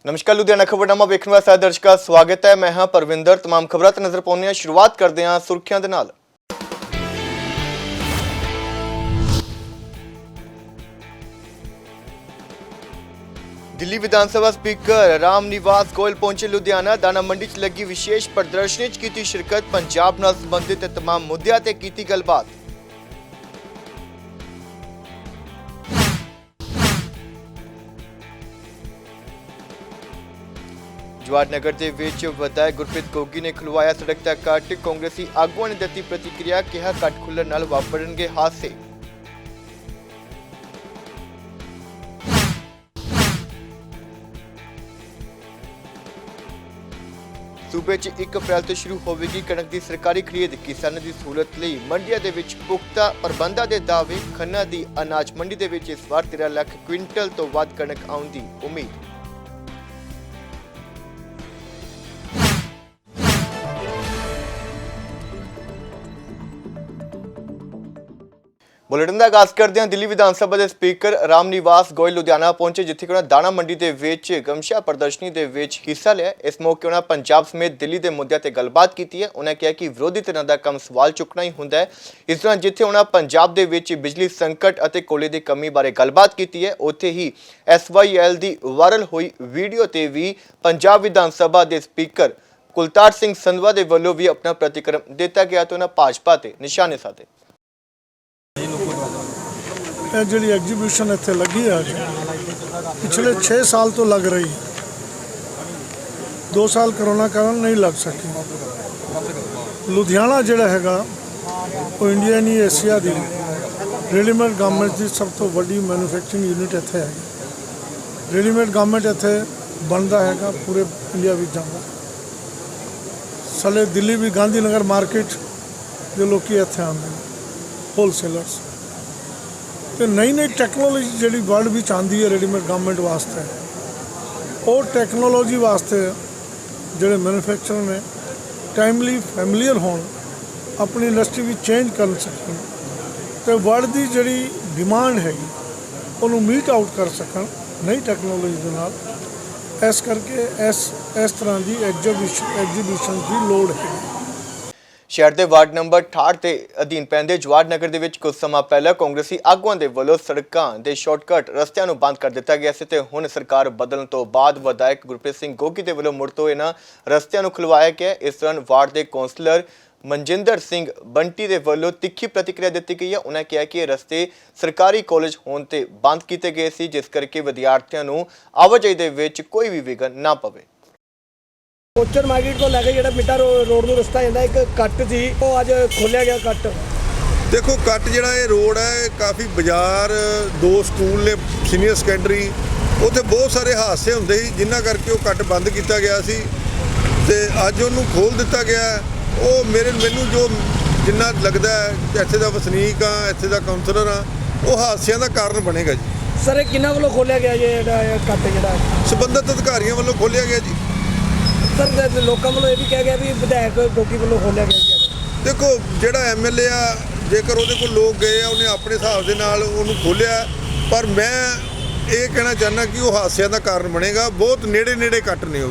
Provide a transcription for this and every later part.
नमस्कार लुधियाना खबरनामा वेखण वाले सारे दर्शकों का स्वागत है। मैं हाँ परविंदर। तमाम खबरों ते नजर पाउने शुरुआत करते हैं सुर्खियां दे नाल। दिल्ली विधानसभा स्पीकर राम निवास गोयल पहुंचे लुधियाना। दाना मंडी च लगी विशेष प्रदर्शनी च कीती शिरकत। पंजाब नाल संबंधित तमाम मुद्दों ते कीती गलबात। जवाहर नगर के विच विधायक गुरप्रीत गोगी ने खुलवाया सड़क का कट। कांग्रेसी आगुआं ने दी प्रतिक्रिया, कहा कट खुलण नाल वापरनगे हादसे। सूबे च 1 अप्रैल तो शुरू होगी कणक की सरकारी खरीद। किसानों की सहूलत लई मंडियां दे विच पुख्ता प्रबंधां दे दावे। खन्ना की अनाज मंडी दे विच इस बार 13 लाख क्विंटल तो वध कणक आउण दी उम्मीद। बुलेटिन का आगाज करते हैं। दिल्ली विधानसभा के स्पीकर राम निवास गोयल लुधियाना पहुंचे, जिथे उन्होंने दाना मंडी के विच गमशा प्रदर्शनी के विच हिस्सा लिया। इस मौके उन्होंने पंजाब समेत दिल्ली के मुद्दों पर गलबात की है। उन्होंने कहा कि विरोधी धिरां दा काम सवाल चुकना ही होंदा है। इस दौरान जिथे उन्होंने पंजाब के विच बिजली संकट और कोयले की कमी बारे गलबात की है, उत्थे ही SYL की वायरल हुई वीडियो ते भी पंजाब विधानसभा के स्पीकर कुलतार सिंह संधवा के वलों भी अपना प्रतिक्रम दिता गया तो उन्होंने भाजपा से निशाने साधे। जी एग्जीबिशन इत्थे लगी है अज पिछले 6 साल तो लग रही, 2 साल करोना कारण नहीं लग सकी। लुधियाना जिहड़ा हैगा वो इंडिया नहीं एशिया की रेडीमेड गारमेंट की सब तो वड्डी मैन्युफैक्चरिंग यूनिट इत्थे है। रेडीमेड गारमेंट इत्थे बनता हैगा, पूरे इंडिया में जाता। साले दिल्ली भी गांधी नगर मार्केट जो लोग इत्थे आते हैं होलसेलर्स। तो नई नई टैक्नोलॉजी जी वर्ल्ड भी आती है रेडीमेड गारमेंट वास्ते, और टैक्नोलॉजी वास्ते जोड़े मैन्युफैक्चरर ने टाइमली फैमिलीयर होन, अपनी इंडस्ट्री भी चेंज कर सकन, तो वर्ल्ड की जी डिमांड हैगी उन्होंने मीट आउट कर सकन नई टैक्नोलॉजी के नाल। इस करके इस तरह की एग्जीबिशन की लोड़ है। शहर के वार्ड नंबर 68 के अधीन पैंदे जवाहर नगर के कुछ समय पहले कांग्रेसी आगुआं के वलों सड़कों के शॉर्टकट रस्तियां नूं बंद कर दिता गया सी। हुण सरकार बदलण तो बाद विधायक गुरप्रीत सिंह गोगी के वलों मुड़ तो इन्हां रस्तियां नूं खुलवाया गया। इस दौरान वार्ड के कौंसलर मनजिंदर सिंह बंटी के वलों तिखी प्रतिक्रिया दी गई है। उन्होंने कहा कि रस्ते सरकारी कॉलेज होने ते बंद किए गए सी, जिस करके विद्यार्थियों नूं आवाजाही दे विच कोई भी विघन ना पवे। कोचर मार्केट को लैके जो मिट्टा रोड को रस्ता जाता एक कट सी, वो अज खोलिया गया कट। देखो कट जोड़ा ये रोड है, काफ़ी बाजार 2 स्कूल ने सीनियर सैकेंडरी, उत्थे बहुत सारे हादसे होंदे ही, जिन्ना करके वो कट बंद किया गया सी ते अज उन्होंने खोल दिता गया। वो मैनू जो जिन्ना लगता है इत्थे दा वसनीक हाँ, इत्थे दा काउंसलर हाँ, वो हादसियां दा कारण बनेगा जी। सर किन्ना वालों खोलिया गया ये कट जोड़ा संबंधित अधिकारियों वालों खोलिया गया जी। सर लोगों वालों ये भी कहा गया भी विधायक गोगी वालों खोलिया गया। देखो जिहड़ा MLA आ, जेकर उहदे कोल लोग गए उन्हें अपने हिसाब के नाल उहनूं खोलिया, पर मैं ये कहना चाहना कि वो हादसियां का कारण बनेगा। बहुत नेड़े नेड़े कट ने,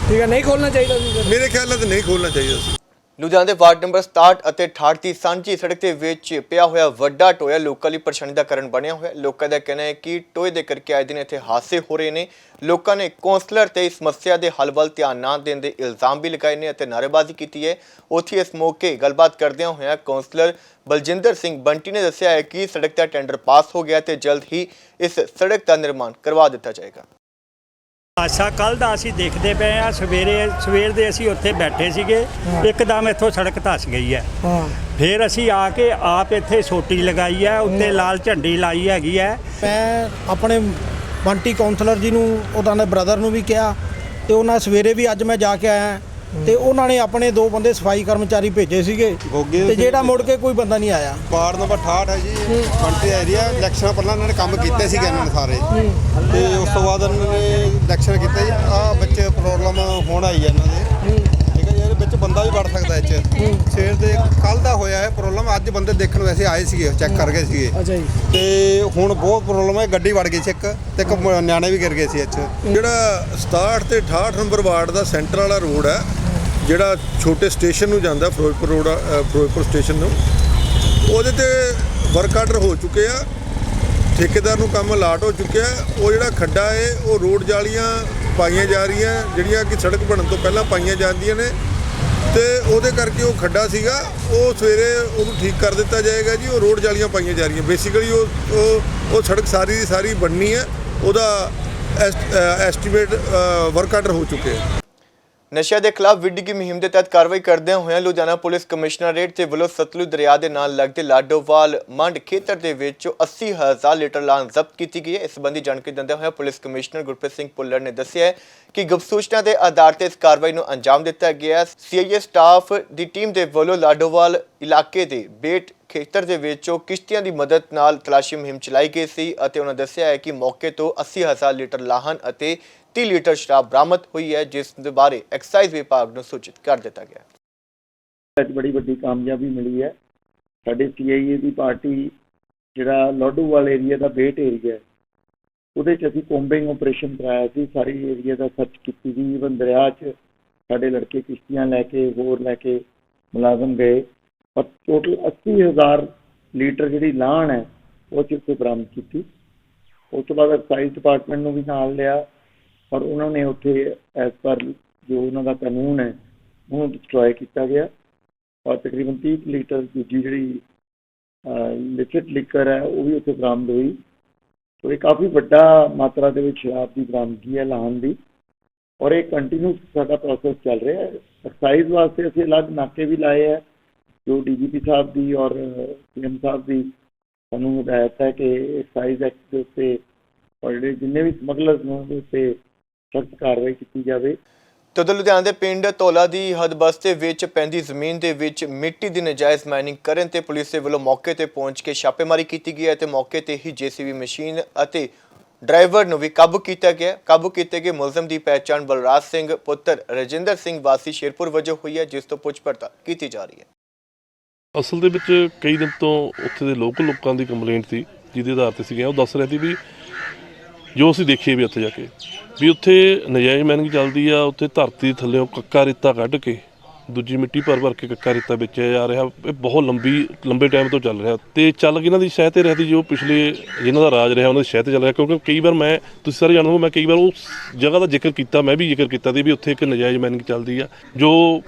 ठीक है, नहीं खोलना चाहिए मेरे ख्याल नाल नहीं खोलना चाहिए। लुधियाना के वार्ड नंबर 67 और 68 की सांझी सड़क के विच पिया होया वड्डा टोया लोगों की परेशानी का कारण बनया हुआ। लोगों का कहना है कि टोए के करके आए दिन इत्थे हादसे हो रहे हैं। लोगों ने कौंसलर ते इस समस्या के हल वल ध्यान ना देने के इल्जाम भी लगाए ने ते नारेबाजी की है। उत्थे इस मौके गलबात करदे होया कौंसलर बलजिंदर सिंह बंटी ने दस्सिया है कि सड़क का टेंडर पास हो गया तो जल्द ही इस सड़क का निर्माण करवा दिता जाएगा। हादसा कल का असीं देखते पे हाँ, सवेर ਦੇ ਅਸੀਂ ਉੱਥੇ ਬੈਠੇ ਸੀਗੇ, ਇੱਕਦਮ ਇੱਥੋਂ ਸੜਕ ਧੱਸ ਗਈ ਹੈ। ਫਿਰ ਅਸੀਂ ਆ ਕੇ ਆਪ ਇੱਥੇ ਸੋਟੀ ਲਗਾਈ ਹੈ, ਉੱਤੇ ਲਾਲ ਝੰਡੀ ਲਾਈ ਹੈਗੀ ਹੈ। ਮੈਂ ਆਪਣੇ ਬੰਟੀ ਕਾਉਂਸਲਰ ਜੀ ਨੂੰ ਉਹਨਾਂ ਦੇ ਬ੍ਰਦਰ ਨੂੰ ਵੀ ਕਿਹਾ ਤੇ ਉਹਨਾਂ ਸਵੇਰੇ ਵੀ ਅੱਜ ਮੈਂ ਜਾ ਕੇ ਆਇਆ ਤੇ ਉਹਨਾਂ ਨੇ ਆਪਣੇ 2 ਬੰਦੇ ਸਫਾਈ ਕਰਮਚਾਰੀ ਭੇਜੇ ਸੀਗੇ ਤੇ ਜਿਹੜਾ ਮੁੜ ਕੇ ਕੋਈ ਬੰਦਾ ਨਹੀਂ ਆਇਆ। ਵਾਰਡ ਨੰਬਰ 68 ਹੈ ਜੀ, ਬੰਟੀ ਏਰੀਆ। ਇਲੈਕਸ਼ਨ ਪਹਿਲਾਂ ਇਹਨਾਂ ਨੇ ਕੰਮ ਕੀਤੇ ਸੀਗੇ ਇਹਨਾਂ ਨੇ ਸਾਰੇ, ਤੇ ਉਸ ਤੋਂ ਬਾਅਦ ਇਹਨਾਂ ਨੇ ਇਲੈਕਸ਼ਨ ਕੀਤਾ ਜੀ। ਆਹ ਵਿੱਚ ਪ੍ਰੋਬਲਮ ਹੋਣ ਆਈ ਹੈ ਇਹਨਾਂ ਦੇ, ਠੀਕ ਹੈ ਜੀ। ਇਹਦੇ ਵਿੱਚ ਬੰਦਾ ਵੀ ਵੜ ਸਕਦਾ ਇਹ 'ਚ। ਸਵੇਰ ਦੇ ਕੱਲ ਦਾ ਹੋਇਆ ਹੈ ਪ੍ਰੋਬਲਮ, ਅੱਜ ਬੰਦੇ ਦੇਖਣ ਵੈਸੇ ਆਏ ਸੀਗੇ, ਚੈੱਕ ਕਰ ਗਏ ਸੀਗੇ ਅੱਛਾ ਜੀ। ਤੇ ਹੁਣ ਬਹੁਤ ਪ੍ਰੋਬਲਮ ਹੈ, ਗੱਡੀ ਵੜ ਗਈ ਸੀ ਇੱਕ ਤੇ ਇੱਕ ਨਿਆਣੇ ਵੀ ਗਿਰ ਗਏ ਸੀ ਇਹ 'ਚ। ਜਿਹੜਾ 67 ਤੇ 68 ਨੰਬਰ ਵਾਰਡ ਦਾ ਸੈਂਟਰ ਵਾਲਾ ਰੋਡ ਹੈ, ਜਿਹੜਾ ਛੋਟੇ ਸਟੇਸ਼ਨ ਨੂੰ ਜਾਂਦਾ ਫਿਰੋਜ਼ਪੁਰ ਰੋਡ, ਫਿਰੋਜ਼ਪੁਰ ਸਟੇਸ਼ਨ ਨੂੰ, ਉਹਦੇ ਤੇ ਵਰਕ ਆਰਡਰ ਹੋ ਚੁੱਕੇ ਆ, ਠੇਕੇਦਾਰ ਨੂੰ ਕੰਮ ਅਲਾਟ ਹੋ ਚੁੱਕਿਆ। ਉਹ ਜਿਹੜਾ ਖੱਡਾ ਹੈ ਉਹ ਰੋਡ ਜਾਲੀਆਂ ਪਾਈਆਂ ਜਾ ਰਹੀਆਂ, ਜਿਹੜੀਆਂ ਕਿ ਸੜਕ ਬਣਨ ਤੋਂ ਪਹਿਲਾਂ ਪਾਈਆਂ ਜਾਂਦੀਆਂ ਨੇ, ਤੇ ਉਹਦੇ ਕਰਕੇ ਉਹ ਖੱਡਾ ਸੀਗਾ, ਉਹ ਸਵੇਰੇ ਉਹਨੂੰ ਠੀਕ ਕਰ ਦਿੱਤਾ ਜਾਏਗਾ ਜੀ। ਉਹ ਰੋਡ ਜਾਲੀਆਂ ਪਾਈਆਂ ਜਾ ਰਹੀਆਂ, ਬੇਸਿਕਲੀ ਉਹ ਸੜਕ ਸਾਰੀ ਦੀ ਸਾਰੀ ਬਣਨੀ ਹੈ, ਉਹਦਾ ਐਸਟੀਮੇਟ ਵਰਕ ਆਰਡਰ ਹੋ ਚੁੱਕੇ ਹੈ। ਨਸ਼ਿਆਂ ਦੇ ਖਿਲਾਫ ਵਿੱਢੀ ਮੁਹਿੰਮ ਦੇ ਤਹਿਤ ਕਾਰਵਾਈ ਕਰਦਿਆਂ ਹੋਇਆਂ ਲੁਧਿਆਣਾ ਪੁਲਿਸ ਕਮਿਸ਼ਨਰੇਟ ਦੇ ਵੱਲੋਂ ਸਤਲੁਜ ਦਰਿਆ ਦੇ ਨਾਲ ਲੱਗਦੇ ਲਾਡੋਵਾਲ ਮੰਡ ਖੇਤਰ ਦੇ ਵਿੱਚ 80,000 ਲੀਟਰ ਲਾਨ ਜ਼ਬਤ ਕੀਤੀ ਗਈ ਹੈ। ਇਸ ਸੰਬੰਧੀ ਜਾਣਕਾਰੀ ਦਿੰਦਿਆਂ ਹੋਇਆਂ ਪੁਲਿਸ ਕਮਿਸ਼ਨਰ ਗੁਰਪ੍ਰੀਤ ਸਿੰਘ ਭੁੱਲਰ ਨੇ ਦੱਸਿਆ ਹੈ ਕਿ ਗੁਪਤ ਸੂਚਨਾ ਦੇ ਆਧਾਰ ਤੇ ਇਸ ਕਾਰਵਾਈ ਨੂੰ ਅੰਜਾਮ ਦਿੱਤਾ ਗਿਆ ਹੈ। ਸੀਆਈਏ ਸਟਾਫ ਦੀ ਟੀਮ ਦੇ ਵੱਲੋਂ ਲਾਡੋਵਾਲ ਇਲਾਕੇ ਦੇ ਬੇਟ ਖੇਤਰ ਦੇ ਵਿੱਚੋਂ ਕਿਸ਼ਤੀਆਂ ਦੀ ਮਦਦ ਨਾਲ ਤਲਾਸ਼ੀ ਮੁਹਿੰਮ ਚਲਾਈ ਗਈ ਸੀ ਅਤੇ ਉਹਨਾਂ ਦੱਸਿਆ ਹੈ ਕਿ ਮੌਕੇ ਤੋਂ 80,000 ਲੀਟਰ ਲਾਹਨ ਅਤੇ 30 ਲੀਟਰ ਸ਼ਰਾਬ ਬਰਾਮਦ ਹੋਈ ਹੈ, ਜਿਸ ਦੇ ਬਾਰੇ ਐਕਸਾਈਜ਼ ਵਿਭਾਗ ਨੂੰ ਸੂਚਿਤ ਕਰ ਦਿੱਤਾ ਗਿਆ। ਅੱਜ ਬੜੀ ਵੱਡੀ ਕਾਮਯਾਬੀ ਮਿਲੀ ਹੈ। ਸਾਡੇ ਸੀਆਈਏ ਦੀ ਪਾਰਟੀ ਜਿਹੜਾ ਲੋਡੋਵਾਲ ਏਰੀਆ ਦਾ ਬੇਟ ਏਰੀਆ ਹੈ, ਉਹਦੇ 'ਚ ਅਸੀਂ ਕੋਂਬਿੰਗ ਆਪਰੇਸ਼ਨ ਕਰਾਇਆ ਸੀ, ਸਾਰੀ ਏਰੀਆ ਦਾ ਸਰਚ ਕੀਤੀ ਸੀ। ਈਵਨ ਦਰਿਆ 'ਚ ਸਾਡੇ ਲੜਕੇ ਕਿਸ਼ਤੀਆਂ ਲੈ ਕੇ ਹੋਰ ਲੈ ਕੇ ਮੁਲਾਜ਼ਮ ਗਏ, ਪਰ ਟੋਟਲ 80,000 ਲੀਟਰ ਜਿਹੜੀ ਲਾਹਣ ਹੈ ਉਹ 'ਚ ਉੱਥੇ ਬਰਾਮਦ ਕੀਤੀ। ਉਸ ਤੋਂ ਬਾਅਦ ਐਕਸਾਈਜ਼ ਡਿਪਾਰਟਮੈਂਟ ਨੂੰ ਵੀ ਨਾਲ ਲਿਆ, ਪਰ ਉਹਨਾਂ ਨੇ ਉੱਥੇ ਐਜ਼ ਪਰ ਜੋ ਉਹਨਾਂ ਦਾ ਕਾਨੂੰਨ ਹੈ ਉਹਨੂੰ ਡਿਸਟਰੋਏ ਕੀਤਾ ਗਿਆ, ਔਰ ਤਕਰੀਬਨ 30 ਲੀਟਰ ਦੂਜੀ ਜਿਹੜੀ ਲਿਕਵਿਡ ਲਿਕਰ ਹੈ ਉਹ ਵੀ ਉੱਥੇ ਬਰਾਮਦ ਹੋਈ। ਸੋ ਇਹ ਕਾਫੀ ਵੱਡਾ ਮਾਤਰਾ ਦੇ ਵਿੱਚ ਸ਼ਰਾਬ ਦੀ ਬਰਾਮਦਗੀ ਹੈ ਲਾਹਣ ਦੀ, ਔਰ ਇਹ ਕੰਟੀਨਿਊ ਸਾਡਾ ਪ੍ਰੋਸੈਸ ਚੱਲ ਰਿਹਾ ਹੈ। ਐਕਸਾਈਜ਼ ਵਾਸਤੇ ਅਸੀਂ ਅਲੱਗ ਨਾਕੇ ਵੀ ਲਾਏ ਹੈ, ਜੋ ਡੀਜੀਪੀ ਸਾਹਿਬ ਦੀ ਔਰ ਸੀਐਮ ਸਾਹਿਬ ਦੀ ਸਾਨੂੰ ਹਦਾਇਤ ਹੈ ਕਿ ਐਕਸਾਈਜ਼ ਐਕਟ ਦੇ ਉੱਤੇ ਔਰ ਜਿਹੜੇ ਜਿੰਨੇ ਵੀ ਸਮਗਲਰਸ ਨੇ ਉਹਦੇ ਉੱਤੇ ਸਖਤ ਕਾਰਵਾਈ ਕੀਤੀ ਜਾਵੇ। ਤਦੋਂ ਲੁਧਿਆਣਾ ਦੇ ਪਿੰਡ ਧੌਲਾ ਦੀ ਹਦਬਸਤੇ ਵਿੱਚ ਪੈਂਦੀ ਜ਼ਮੀਨ ਦੇ ਵਿੱਚ ਮਿੱਟੀ ਦੀ ਨਜਾਇਜ਼ ਮਾਈਨਿੰਗ ਕਰਨ ਤੇ ਪੁਲਿਸ ਦੇ ਵੱਲੋਂ ਮੌਕੇ ਤੇ ਪਹੁੰਚ ਕੇ ਛਾਪੇਮਾਰੀ ਕੀਤੀ ਗਈ ਹੈ ਤੇ ਮੌਕੇ ਤੇ ਹੀ ਜੀਸੀਬੀ ਮਸ਼ੀਨ ਅਤੇ ਡਰਾਈਵਰ ਨੂੰ ਵੀ ਕਾਬੂ ਕੀਤਾ ਗਿਆ। ਕਾਬੂ ਕੀਤੇ ਗਏ ਮੁਲਜ਼ਮ ਦੀ ਪਹਿਚਾਣ ਬਲਰਾਜ ਸਿੰਘ ਪੁੱਤਰ ਰਜਿੰਦਰ ਸਿੰਘ ਵਾਸੀ ਸ਼ੇਰਪੁਰ ਵਜੋਂ ਹੋਈ ਹੈ, ਜਿਸ ਤੋਂ ਪੁੱਛ ਪੜਤਾਲ ਕੀਤੀ ਜਾ ਰਹੀ ਹੈ। ਅਸਲ ਦੇ ਵਿੱਚ ਕਈ ਦਿਨ ਤੋਂ ਉੱਥੇ ਦੇ ਲੋਕਾਂ ਦੀ ਕੰਪਲੇਂਟ ਸੀ, ਜਿਹਦੇ ਆਧਾਰ ਤੇ ਸੀਗੇ। ਉਹ ਦੱਸ ਰਹੇ ਸੀ ਵੀ ਜੋ ਅਸੀਂ ਦੇਖੀਏ ਵੀ ਉੱਥੇ ਜਾ ਕੇ ਵੀ ਉੱਥੇ ਨਜਾਇਜ਼ ਮਾਈਨਿੰਗ ਚੱਲਦੀ ਆ। ਉੱਥੇ ਧਰਤੀ ਥੱਲੇੋਂ ਕੱਕਾ ਰੇਤਾ ਕੱਢ ਕੇ ਦੂਜੀ ਮਿੱਟੀ ਭਰ ਕੇ ਕੱਕਾ ਰੇਤਾ ਵੇਚਿਆ ਜਾ ਰਿਹਾ। ਇਹ ਬਹੁਤ ਲੰਬੇ ਟਾਈਮ ਤੋਂ ਚੱਲ ਰਿਹਾ ਤੇ ਚੱਲ ਇਹਨਾਂ ਦੀ ਸ਼ਹਿ 'ਤੇ ਰਹੀ, ਜੋ ਪਿਛਲੇ ਜਿਨ੍ਹਾਂ ਦਾ ਰਾਜ ਰਿਹਾ ਉਹਨਾਂ ਦੀ ਸ਼ਹਿ 'ਤੇ ਚੱਲ ਰਿਹਾ। ਕਿਉਂਕਿ ਕਈ ਵਾਰ ਤੁਸੀਂ ਸਾਰੇ ਜਾਣਦੇ ਹੋ, ਮੈਂ ਕਈ ਵਾਰ ਉਸ ਜਗ੍ਹਾ ਦਾ ਜ਼ਿਕਰ ਕੀਤਾ, ਮੈਂ ਵੀ ਜ਼ਿਕਰ ਕੀਤਾ ਸੀ ਵੀ ਉੱਥੇ ਇੱਕ ਨਜਾਇਜ਼ ਮਾਈਨਿੰਗ ਚੱਲਦੀ ਆ, ਜੋ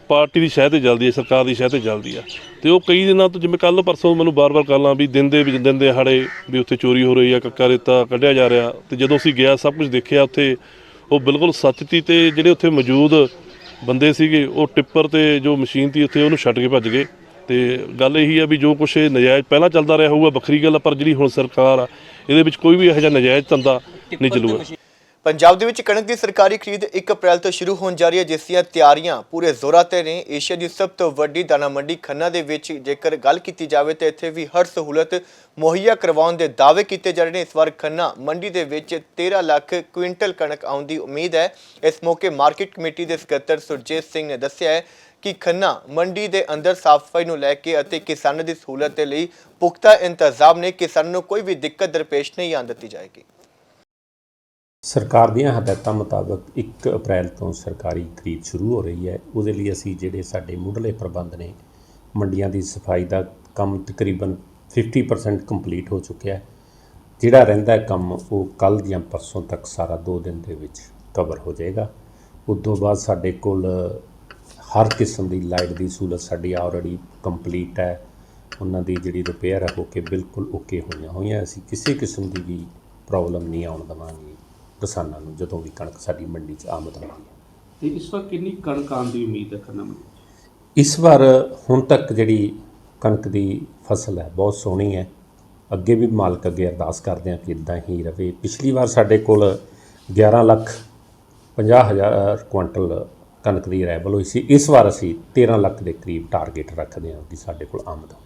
ਪਾਰਟੀ ਦੀ ਸ਼ਹਿ 'ਤੇ ਚੱਲਦੀ ਹੈ, ਸਰਕਾਰ ਦੀ ਸ਼ਹਿ 'ਤੇ ਚੱਲਦੀ ਆ। ਤੇ ਉਹ ਕਈ ਦਿਨਾਂ ਤੋਂ, ਜਿਵੇਂ ਕੱਲ੍ਹ ਪਰਸੋਂ ਮੈਨੂੰ ਬਾਰ-ਬਾਰ ਕਾਲਾਂ ਵੀ ਦਿਨ ਦਿਹਾੜੇ ਵੀ ਉੱਥੇ ਚੋਰੀ ਹੋ ਰਹੀ ਆ, ਕੱਕਾ ਰੇਤਾ ਕੱਢਿਆ ਜਾ ਰਿਹਾ। ਤੇ ਜਦੋਂ ਅਸੀਂ ਗਿਆ ਸਭ ਕੁਝ ਦੇਖਿਆ ਉੱਥੇ, ਉਹ ਬਿਲਕੁਲ ਸੱਚ ਸੀ। ਤੇ ਜਿਹੜੇ ਉੱਥੇ ਮੌਜੂਦ ਬੰਦੇ ਸੀਗੇ ਉਹ ਟਿੱਪਰ ਤੇ ਜੋ ਮਸ਼ੀਨ ਸੀ ਉੱਥੇ ਉਹਨੂੰ ਛੱਡ ਕੇ ਭੱਜ ਗਏ। ਤੇ ਗੱਲ ਇਹੀ ਆ ਵੀ ਜੋ ਕੁਛ ਇਹ ਨਜਾਇਜ਼ ਪਹਿਲਾਂ ਚੱਲਦਾ ਰਿਹਾ ਹੋਊਗਾ ਵੱਖਰੀ ਗੱਲ ਆ, ਪਰ ਜਿਹੜੀ ਹੁਣ ਸਰਕਾਰ ਆ ਇਹਦੇ ਵਿੱਚ ਕੋਈ ਵੀ ਇਹੋ ਜਿਹਾ ਨਜਾਇਜ਼ ਧੰਦਾ ਨਹੀਂ ਚੱਲੂਗਾ। ਪੰਜਾਬ ਦੇ ਵਿੱਚ ਕਣਕ ਦੀ ਸਰਕਾਰੀ ਖਰੀਦ 1 ਅਪ੍ਰੈਲ ਤੋਂ ਸ਼ੁਰੂ ਹੋਣ ਜਾ ਰਹੀ ਹੈ, ਜਿਸ ਦੀਆਂ ਤਿਆਰੀਆਂ ਪੂਰੇ ਜ਼ੋਰਾਂ ਤੇ ਨੇ। ਏਸ਼ੀਆ ਦੀ ਸਭ ਤੋਂ ਵੱਡੀ ਦਾਣਾ ਮੰਡੀ ਖੰਨਾ ਦੇ ਵਿੱਚ ਜੇਕਰ ਗੱਲ ਕੀਤੀ ਜਾਵੇ ਤਾਂ ਇੱਥੇ ਵੀ ਹਰ ਸਹੂਲਤ ਮੁਹੱਈਆ ਕਰਵਾਉਣ ਦੇ ਦਾਅਵੇ ਕੀਤੇ ਜਾ ਰਹੇ ਨੇ। ਇਸ ਵਾਰ ਖੰਨਾ ਮੰਡੀ ਦੇ ਵਿੱਚ 13 ਲੱਖ ਕੁਇੰਟਲ ਕਣਕ ਆਉਣ ਦੀ ਉਮੀਦ ਹੈ। ਇਸ ਮੌਕੇ ਮਾਰਕੀਟ ਕਮੇਟੀ ਦੇ ਸਕੱਤਰ ਸੁਰਜੀਤ ਸਿੰਘ ਨੇ ਦੱਸਿਆ ਹੈ ਕਿ ਖੰਨਾ ਮੰਡੀ ਦੇ ਅੰਦਰ ਸਾਫ਼ ਸਫਾਈ ਨੂੰ ਲੈ ਕੇ ਅਤੇ ਕਿਸਾਨਾਂ ਦੀ ਸਹੂਲਤ ਦੇ ਲਈ ਪੁਖਤਾ ਇੰਤਜ਼ਾਮ ਨੇ। ਕਿਸਾਨਾਂ ਨੂੰ ਕੋਈ ਵੀ ਦਿੱਕਤ ਦਰਪੇਸ਼ ਨਹੀਂ ਆਉਣ ਦਿੱਤੀ ਜਾਏਗੀ। ਸਰਕਾਰ ਦੀਆਂ ਹਦਾਇਤਾਂ ਮੁਤਾਬਕ 1 ਅਪ੍ਰੈਲ ਤੋਂ ਸਰਕਾਰੀ ਖਰੀਦ ਸ਼ੁਰੂ ਹੋ ਰਹੀ ਹੈ। ਉਹਦੇ ਲਈ ਅਸੀਂ ਜਿਹੜੇ ਸਾਡੇ ਮੁੱਢਲੇ ਪ੍ਰਬੰਧ ਨੇ, ਮੰਡੀਆਂ ਦੀ ਸਫਾਈ ਦਾ ਕੰਮ ਤਕਰੀਬਨ 50% ਕੰਪਲੀਟ ਹੋ ਚੁੱਕਿਆ ਹੈ। ਜਿਹੜਾ ਰਹਿੰਦਾ ਕੰਮ ਉਹ ਕੱਲ੍ਹ ਜਾਂ ਪਰਸੋਂ ਤੱਕ ਸਾਰਾ 2 ਦਿਨ ਦੇ ਵਿੱਚ ਕਵਰ ਹੋ ਜਾਏਗਾ। ਉਸ ਤੋਂ ਬਾਅਦ ਸਾਡੇ ਕੋਲ ਹਰ ਕਿਸਮ ਦੀ ਲਾਈਟ ਦੀ ਸਹੂਲਤ ਸਾਡੀ ਆਲਰੇਡੀ ਕੰਪਲੀਟ ਹੈ। ਉਹਨਾਂ ਦੀ ਜਿਹੜੀ ਰਿਪੇਅਰ ਹੈ ਹੋ ਕੇ ਬਿਲਕੁਲ ਓਕੇ ਹੋਈਆਂ। ਅਸੀਂ ਕਿਸੇ ਕਿਸਮ ਦੀ ਵੀ ਪ੍ਰੋਬਲਮ ਨਹੀਂ ਆਉਣ ਦੇਵਾਂਗੇ ਕਿਸਾਨਾਂ ਨੂੰ ਜਦੋਂ ਵੀ ਕਣਕ ਸਾਡੀ ਮੰਡੀ 'ਚ ਆਮਦ ਹੁੰਦੀ ਹੈ। ਤੇ ਇਸ ਵਾਰ ਕਿੰਨੀ ਕਣਕ ਆਉਣ ਦੀ ਉਮੀਦ ਹੈ ਖੰਨਾ ਮੰਡੀ? ਇਸ ਵਾਰ ਹੁਣ ਤੱਕ ਜਿਹੜੀ ਕਣਕ ਦੀ ਫਸਲ ਹੈ ਬਹੁਤ ਸੋਹਣੀ ਹੈ। ਅੱਗੇ ਵੀ ਮਾਲਕ ਅੱਗੇ ਅਰਦਾਸ ਕਰਦੇ ਹਾਂ ਕਿ ਇੱਦਾਂ ਹੀ ਰਹੇ। ਪਿਛਲੀ ਵਾਰ ਸਾਡੇ ਕੋਲ 11,50,000 ਕੁਇੰਟਲ ਕਣਕ ਦੀ ਅਰਾਈਵਲ ਹੋਈ ਸੀ। ਇਸ ਵਾਰ ਅਸੀਂ 13 ਲੱਖ ਦੇ ਕਰੀਬ ਟਾਰਗੇਟ ਰੱਖਦੇ ਹਾਂ ਕਿ ਸਾਡੇ ਕੋਲ ਆਮਦ ਹੋਵੇ।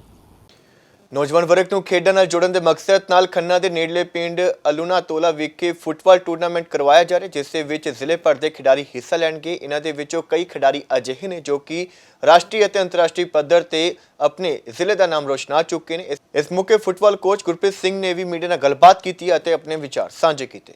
ਨੌਜਵਾਨ ਵਰਗ ਨੂੰ ਖੇਡਾਂ ਨਾਲ ਜੋੜਨ ਦੇ ਮਕਸਦ ਨਾਲ ਖੰਨਾ ਦੇ ਨੇੜਲੇ ਪਿੰਡ ਅਲੂਨਾ ਤੋਲਾ ਵਿਖੇ ਫੁੱਟਬਾਲ ਟੂਰਨਾਮੈਂਟ ਕਰਵਾਇਆ ਜਾ ਰਿਹਾ, ਜਿਸ ਦੇ ਵਿੱਚ ਜ਼ਿਲ੍ਹੇ ਭਰ ਦੇ ਖਿਡਾਰੀ ਹਿੱਸਾ ਲੈਣਗੇ। ਇਹਨਾਂ ਦੇ ਵਿੱਚੋਂ ਕਈ ਖਿਡਾਰੀ ਅਜਿਹੇ ਨੇ ਜੋ ਕਿ ਰਾਸ਼ਟਰੀ ਅਤੇ ਅੰਤਰਰਾਸ਼ਟਰੀ ਪੱਧਰ ਤੇ ਆਪਣੇ ਜ਼ਿਲ੍ਹੇ ਦਾ ਨਾਮ ਰੋਸ਼ਨਾ ਚੁੱਕੇ ਨੇ। ਇਸ ਮੌਕੇ ਫੁੱਟਬਾਲ ਕੋਚ ਗੁਰਪ੍ਰੀਤ ਸਿੰਘ ਨੇ ਵੀ ਮੀਡੀਆ ਨਾਲ ਗੱਲਬਾਤ ਕੀਤੀ ਅਤੇ ਆਪਣੇ ਵਿਚਾਰ ਸਾਂਝੇ ਕੀਤੇ।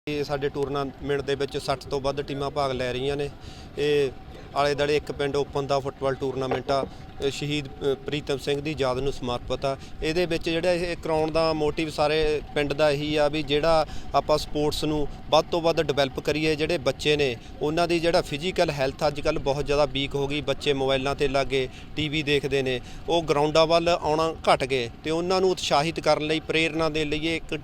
ਇਹ ਸਾਡੇ ਟੂਰਨਾਮੈਂਟ ਦੇ ਵਿੱਚ 60 ਤੋਂ ਵੱਧ ਟੀਮਾਂ ਭਾਗ ਲੈ ਰਹੀਆਂ ਨੇ। ਇਹ ਆਲੇ ਦੁਆਲੇ ਇੱਕ ਪਿੰਡ ਓਪਨ ਦਾ ਫੁੱਟਬਾਲ ਟੂਰਨਾਮੈਂਟ ਆ, ਸ਼ਹੀਦ ਪ੍ਰੀਤਮ ਸਿੰਘ ਦੀ ਯਾਦ ਨੂੰ ਸਮਰਪਿਤ ਆ। ਇਹਦੇ ਵਿੱਚ ਜਿਹੜਾ ਇਹ ਕਰਾਉਣ ਦਾ ਮੋਟਿਵ ਸਾਰੇ ਪਿੰਡ ਦਾ ਇਹੀ ਆ ਵੀ ਜਿਹੜਾ ਆਪਾਂ ਸਪੋਰਟਸ ਨੂੰ ਵੱਧ ਤੋਂ ਵੱਧ ਡਿਵੈਲਪ ਕਰੀਏ। ਜਿਹੜੇ ਬੱਚੇ ਨੇ ਉਹਨਾਂ ਦੀ ਜਿਹੜਾ ਫਿਜ਼ੀਕਲ ਹੈਲਥ ਅੱਜ ਕੱਲ੍ਹ ਬਹੁਤ ਜ਼ਿਆਦਾ ਵੀਕ ਹੋ ਗਈ। ਬੱਚੇ ਮੋਬਾਈਲਾਂ 'ਤੇ ਲੱਗੇ ਟੀਵੀ ਦੇਖਦੇ ਨੇ, ਉਹ ਗਰਾਊਂਡਾਂ ਵੱਲ ਆਉਣਾ ਘਟ ਗਏ ਤੇ ਉਹਨਾਂ ਨੂੰ ਉਤਸ਼ਾਹਿਤ ਕਰਨ ਲਈ, ਪ੍ਰੇਰਨਾ ਦੇਣ ਲਈ ਇਹ ਇੱਕ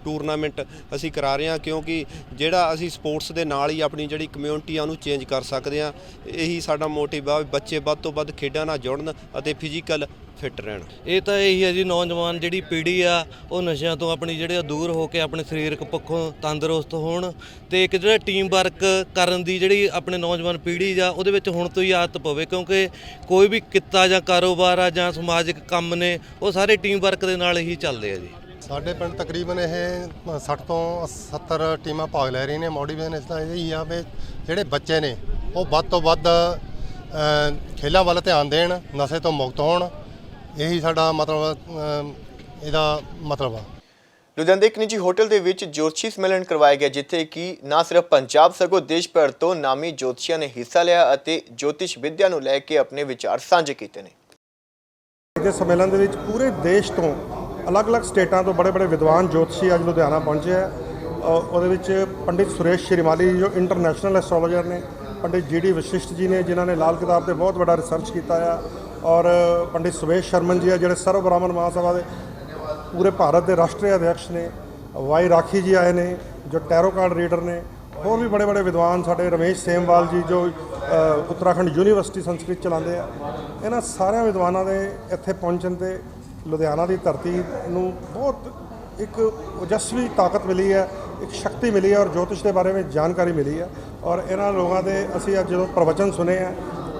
ਟੂਰਨਾਮੈਂਟ ਅਸੀਂ ਕਰਾ ਰਹੇ ਹਾਂ, ਕਿਉਂਕਿ ਜਿਹੜਾ ਅਸੀਂ ਸਪੋਰਟਸ ਦੇ ਨਾਲ ਹੀ ਆਪਣੀ ਜਿਹੜੀ ਕਮਿਊਨਿਟੀ ਆ ਉਹਨੂੰ ਚੇਂਜ ਕਰ ਸਕਦੇ ਹਾਂ। ਇਹੀ ਸਾਡਾ ਮੋਟਿਵ ਆ ਵੀ ਬੱਚੇ ਵੱਧ ਤੋਂ ਵੱਧ ਖੇਡਾਂ ਨਾਲ ਜੁੜਨ ਅਤੇ ਫਿਜ਼ੀਕਲ ਫਿੱਟ ਰਹਿਣ। ਇਹ ਤਾਂ ਇਹੀ ਹੈ ਜੀ, ਨੌਜਵਾਨ ਜਿਹੜੀ ਪੀੜ੍ਹੀ ਆ ਉਹ ਨਸ਼ਿਆਂ ਤੋਂ ਆਪਣੀ ਜਿਹੜੇ ਦੂਰ ਹੋ ਕੇ ਆਪਣੇ ਸਰੀਰਕ ਪੱਖੋਂ ਤੰਦਰੁਸਤ ਹੋਣ ਤੇ ਇੱਕ ਜਿਹੜਾ ਟੀਮ ਵਰਕ ਕਰਨ ਦੀ ਜਿਹੜੀ ਆਪਣੇ ਨੌਜਵਾਨ ਪੀੜ੍ਹੀ ਆ ਉਹਦੇ ਵਿੱਚ ਹੁਣ ਤੋਂ ਹੀ ਆਦਤ ਪਵੇ, ਕਿਉਂਕਿ ਕੋਈ ਵੀ ਕਿੱਤਾ ਜਾਂ ਕਾਰੋਬਾਰ ਆ ਜਾਂ ਸਮਾਜਿਕ ਕੰਮ ਨੇ ਉਹ ਸਾਰੇ ਟੀਮ ਵਰਕ ਦੇ ਨਾਲ ਹੀ ਚੱਲਦੇ ਆ ਜੀ। ਸਾਡੇ ਪਿੰਡ ਤਕਰੀਬਨ ਇਹ 60 ਤੋਂ 70 ਟੀਮਾਂ ਭਾਗ ਲੈ ਰਹੀਆਂ ਨੇ। ਮੋਟੀਵੇਸ਼ਨ ਇਸ ਤਰ੍ਹਾਂ ਇਹੀ ਆ ਵੀ ਜਿਹੜੇ ਬੱਚੇ ਨੇ ਉਹ ਵੱਧ ਤੋਂ ਵੱਧ ਖੇਲਾਂ ਵੱਲ ਧਿਆਨ ਦੇਣ, ਨਸ਼ੇ ਤੋਂ ਮੁਕਤ ਹੋਣ। ਇਹੀ ਸਾਡਾ ਮਤਲਬ ਇਹਦਾ ਮਤਲਬ ਆ। ਲੁਧਿਆਣਾ ਦੇ ਇੱਕ ਨਿੱਜੀ ਹੋਟਲ ਦੇ ਵਿੱਚ ਜੋਤਸ਼ੀ ਸੰਮੇਲਨ ਕਰਵਾਇਆ ਗਿਆ, ਜਿੱਥੇ ਕਿ ਨਾ ਸਿਰਫ ਪੰਜਾਬ ਸਗੋਂ ਦੇਸ਼ ਭਰ ਤੋਂ ਨਾਮੀ ਜੋਤਸ਼ੀਆਂ ਨੇ ਹਿੱਸਾ ਲਿਆ ਅਤੇ ਜੋਤਿਸ਼ ਵਿਦਿਆ ਨੂੰ ਲੈ ਕੇ ਆਪਣੇ ਵਿਚਾਰ ਸਾਂਝੇ ਕੀਤੇ ਨੇ। ਇਸ ਸੰਮੇਲਨ ਦੇ ਵਿੱਚ ਪੂਰੇ ਦੇਸ਼ ਤੋਂ ਅਲੱਗ-ਅਲੱਗ ਸਟੇਟਾਂ ਤੋਂ ਬੜੇ ਵਿਦਵਾਨ ਜੋਤਸ਼ੀ ਅੱਜ ਲੁਧਿਆਣਾ ਪਹੁੰਚੇ ਹੈ। ਉਹਦੇ ਵਿੱਚ ਪੰਡਿਤ ਸੁਰੇਸ਼ ਸ਼੍ਰੀਮਾਲੀ ਜੋ ਇੰਟਰਨੈਸ਼ਨਲ ਐਸਟ੍ਰੋਲੋਜਰ ਨੇ, ਪੰਡਿਤ ਜੀ.ਡੀ. ਵਸ਼ਿਸ਼ਟ ਜੀ ਨੇ ਜਿਨ੍ਹਾਂ ਨੇ ਲਾਲ ਕਿਤਾਬ 'ਤੇ ਬਹੁਤ ਵੱਡਾ ਰਿਸਰਚ ਕੀਤਾ ਆ, ਔਰ ਪੰਡਿਤ ਸੁਵੇਸ਼ ਸ਼ਰਮਨ ਜੀ ਆ ਜਿਹੜੇ ਸਰਵ ਬ੍ਰਾਹਮਣ ਮਹਾਸਭਾ ਦੇ ਪੂਰੇ ਭਾਰਤ ਦੇ ਰਾਸ਼ਟਰੀ ਅਧਿਅਕਸ਼ ਨੇ। ਵਾਈ ਰਾਖੀ ਜੀ ਆਏ ਨੇ ਜੋ ਟੈਰੋ ਕਾਰਡ ਰੀਡਰ ਨੇ। ਹੋਰ ਵੀ ਬੜੇ ਵਿਦਵਾਨ ਸਾਡੇ ਰਮੇਸ਼ ਸੇਮਵਾਲ ਜੀ ਜੋ ਉੱਤਰਾਖੰਡ ਯੂਨੀਵਰਸਿਟੀ ਸੰਸਕ੍ਰਿਤ ਚਲਾਉਂਦੇ ਆ। ਇਹਨਾਂ ਸਾਰਿਆਂ ਵਿਦਵਾਨਾਂ ਦੇ ਇੱਥੇ ਪਹੁੰਚਣ 'ਤੇ ਲੁਧਿਆਣਾ ਦੀ ਧਰਤੀ ਨੂੰ ਬਹੁਤ ਇੱਕ ਓਜਸਵੀ ਤਾਕਤ ਮਿਲੀ ਹੈ, ਇੱਕ ਸ਼ਕਤੀ ਮਿਲੀ ਹੈ ਔਰ ਜੋਤਿਸ਼ ਦੇ ਬਾਰੇ ਵਿੱਚ ਜਾਣਕਾਰੀ ਮਿਲੀ ਹੈ। ਔਰ ਇਹਨਾਂ ਲੋਕਾਂ ਦੇ ਅਸੀਂ ਅੱਜ ਜਦੋਂ ਪ੍ਰਵਚਨ ਸੁਣੇ ਆ,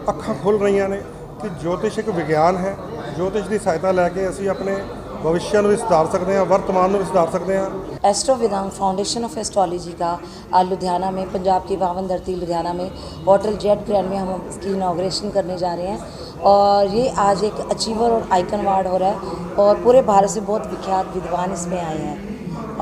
ਅੱਖਾਂ ਖੁੱਲ੍ਹ ਰਹੀਆਂ ਨੇ ਕਿ ਜੋਤਿਸ਼ ਇੱਕ ਵਿਗਿਆਨ ਹੈ। ਜੋਤਿਸ਼ ਦੀ ਸਹਾਇਤਾ ਲੈ ਕੇ ਅਸੀਂ ਆਪਣੇ भविष्य भी सुधार सकते हैं, वर्तमान भी सुधार सकते हैं। Astro Vedant foundation of astrology का आज लुधियाना में, पंजाब की पावन धरती लुधियाना में होटल जेट ग्रैंड में हम इसकी इनाग्रेशन करने जा रहे हैं। और ये आज एक अचीवर और आइकन अवार्ड हो रहा है और पूरे भारत से बहुत विख्यात विद्वान इसमें आए हैं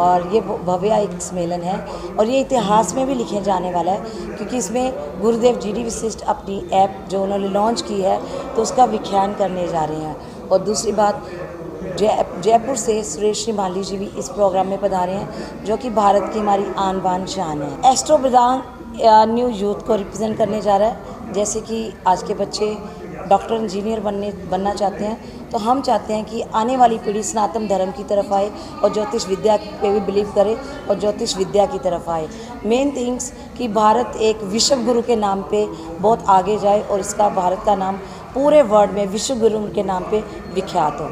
और ये भव्य एक सम्मेलन है और ये इतिहास में भी लिखे जाने वाला है, क्योंकि इसमें गुरुदेव जी.डी. वशिष्ठ अपनी ऐप जो उन्होंने लॉन्च की है तो उसका व्याख्यान करने जा रहे हैं। और दूसरी बात, जयपुर से सुरेश श्रीमाली जी भी इस प्रोग्राम में पधारे हैं, जो कि भारत की हमारी आन बान शान है। एस्ट्रो वेदांत न्यू यूथ को रिप्रेजेंट करने जा रहा है। जैसे कि आज के बच्चे डॉक्टर इंजीनियर बनना चाहते हैं, तो हम चाहते हैं कि आने वाली पीढ़ी सनातन धर्म की तरफ आए और ज्योतिष विद्या पे भी बिलीव करे और ज्योतिष विद्या की तरफ आए। मेन थिंग्स कि भारत एक विश्व गुरु के नाम पे बहुत आगे जाए और इसका भारत का नाम पूरे वर्ल्ड में विश्व गुरु के नाम पे विख्यात हो।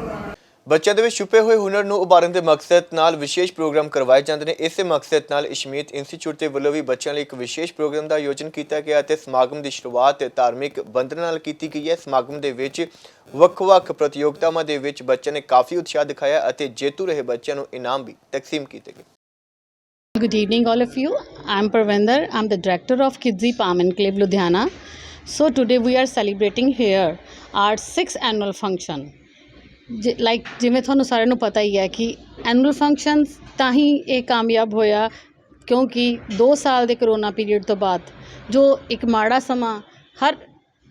ਬੱਚਿਆਂ ਦੇ ਵਿੱਚ ਛੁਪੇ ਹੋਏ ਹੁਨਰ ਨੂੰ ਉਭਾਰਨ ਦੇ ਮਕਸਦ ਨਾਲ ਵਿਸ਼ੇਸ਼ ਪ੍ਰੋਗਰਾਮ ਕਰਵਾਏ ਜਾਂਦੇ ਨੇ। ਇਸੇ ਮਕਸਦ ਨਾਲ ਇਸ਼ਮੀਤ ਇੰਸਟੀਚਿਊਟ ਦੇ ਵੱਲੋਂ ਵੀ ਬੱਚਿਆਂ ਲਈ ਇੱਕ ਵਿਸ਼ੇਸ਼ ਪ੍ਰੋਗਰਾਮ ਦਾ ਆਯੋਜਨ ਕੀਤਾ ਗਿਆ ਅਤੇ ਸਮਾਗਮ ਦੀ ਸ਼ੁਰੂਆਤ ਧਾਰਮਿਕ ਬੰਦਨਾ ਨਾਲ ਕੀਤੀ ਗਈ ਹੈ। ਸਮਾਗਮ ਦੇ ਵਿੱਚ ਵੱਖ-ਵੱਖ ਪ੍ਰਤੀਯੋਗਤਾਵਾਂ ਦੇ ਵਿੱਚ ਬੱਚਿਆਂ ਨੇ ਕਾਫੀ ਉਤਸ਼ਾਹ ਦਿਖਾਇਆ ਅਤੇ ਜੇਤੂ ਰਹੇ ਬੱਚਿਆਂ ਨੂੰ ਇਨਾਮ ਵੀ ਤਕਸੀਮ ਕੀਤੇ ਗਏ। Good evening all of you. I'm Parvinder. I'm the director of Kidsy Palm Enclave Ludhiana. So today we are celebrating here our 6th annual function. ਜਿਵੇਂ ਤੁਹਾਨੂੰ ਸਾਰਿਆਂ ਨੂੰ ਪਤਾ ਹੀ ਹੈ ਕਿ ਐਨੂਅਲ ਫੰਕਸ਼ਨ ਤਾਂ ਹੀ ਇਹ ਕਾਮਯਾਬ ਹੋਇਆ ਕਿਉਂਕਿ 2 ਸਾਲ ਦੇ ਕਰੋਨਾ ਪੀਰੀਅਡ ਤੋਂ ਬਾਅਦ ਜੋ ਇੱਕ ਮਾੜਾ ਸਮਾਂ ਹਰ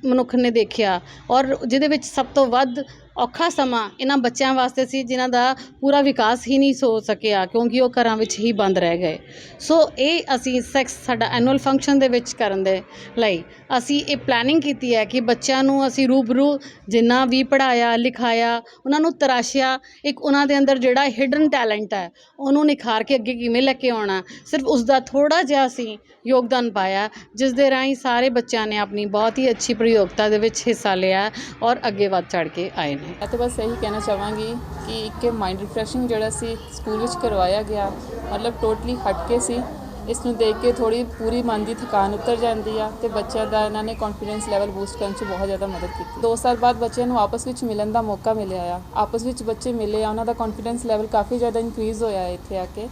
ਮਨੁੱਖ ਨੇ ਦੇਖਿਆ ਔਰ ਜਿਹਦੇ ਵਿੱਚ ਸਭ ਤੋਂ ਵੱਧ ਔਖਾ ਸਮਾਂ ਇਹਨਾਂ ਬੱਚਿਆਂ ਵਾਸਤੇ ਸੀ ਜਿਨ੍ਹਾਂ ਦਾ ਪੂਰਾ ਵਿਕਾਸ ਹੀ ਨਹੀਂ ਹੋ ਸਕਿਆ ਕਿਉਂਕਿ ਉਹ ਘਰਾਂ ਵਿੱਚ ਹੀ ਬੰਦ ਰਹਿ ਗਏ। ਸੋ ਇਹ ਅਸੀਂ ਸਾਡਾ ਐਨੂਅਲ ਫੰਕਸ਼ਨ ਦੇ ਵਿੱਚ ਕਰਨ ਦੇ ਲਈ ਅਸੀਂ ਇਹ ਪਲੈਨਿੰਗ ਕੀਤੀ ਹੈ ਕਿ ਬੱਚਿਆਂ ਨੂੰ ਅਸੀਂ ਰੂਬਰੂ ਜਿੰਨਾ ਵੀ ਪੜ੍ਹਾਇਆ ਲਿਖਾਇਆ ਉਹਨਾਂ ਨੂੰ ਤਰਾਸ਼ਿਆ, ਇੱਕ ਉਹਨਾਂ ਦੇ ਅੰਦਰ ਜਿਹੜਾ ਹਿਡਨ ਟੈਲੈਂਟ ਹੈ ਉਹਨੂੰ ਨਿਖਾਰ ਕੇ ਅੱਗੇ ਕਿਵੇਂ ਲੈ ਕੇ ਆਉਣਾ, ਸਿਰਫ ਉਸ ਦਾ ਥੋੜ੍ਹਾ ਜਿਹਾ ਅਸੀਂ ਯੋਗਦਾਨ ਪਾਇਆ ਜਿਸ ਦੇ ਰਾਹੀਂ ਸਾਰੇ ਬੱਚਿਆਂ ਨੇ ਆਪਣੀ ਬਹੁਤ ਹੀ ਅੱਛੀ ਪ੍ਰਯੋਗਤਾ ਦੇ ਵਿੱਚ ਹਿੱਸਾ ਲਿਆ ਔਰ ਅੱਗੇ ਵੱਧ ਚੜ੍ਹ ਕੇ ਆਏ ਨੇ। ਮੈਂ ਤਾਂ ਬਸ ਇਹੀ ਕਹਿਣਾ ਚਾਹਾਂਗੀ ਕਿ ਇੱਕ ਮਾਈਂਡ ਰਿਫਰੈਸ਼ਿੰਗ ਜਿਹੜਾ ਸੀ ਸਕੂਲ ਵਿੱਚ ਕਰਵਾਇਆ ਗਿਆ, ਮਤਲਬ ਟੋਟਲੀ ਹਟ ਕੇ ਸੀ ਇਸ ਨੂੰ ਦੇਖ ਕੇ ਥੋੜੀ ਪੂਰੀ ਮਨ ਦੀ ਥਕਾਨ ਉਤਰ ਜਾਂਦੀ ਆ ਤੇ ਬੱਚਿਆਂ ਦਾ ਇਹਨਾਂ ਨੇ ਕੌਨਫੀਡੈਂਸ ਲੈਵਲ ਬੂਸਟ ਕਰਨ 'ਚ ਬਹੁਤ ਜ਼ਿਆਦਾ ਮਦਦ ਕੀਤੀ। 2 ਸਾਲ ਬਾਅਦ ਬੱਚਿਆਂ ਨੂੰ ਆਪਸ ਵਿੱਚ ਮਿਲਣ ਦਾ ਮੌਕਾ ਮਿਲਿਆ ਆ, ਆਪਸ ਵਿੱਚ ਬੱਚੇ ਮਿਲੇ ਆ, ਉਹਨਾਂ ਦਾ ਕੌਨਫੀਡੈਂਸ ਲੈਵਲ ਕਾਫੀ ਜ਼ਿਆਦਾ ਇਨਕਰੀਜ਼ ਹੋਇਆ ਹੈ ਇੱਥੇ ਆ ਕੇ।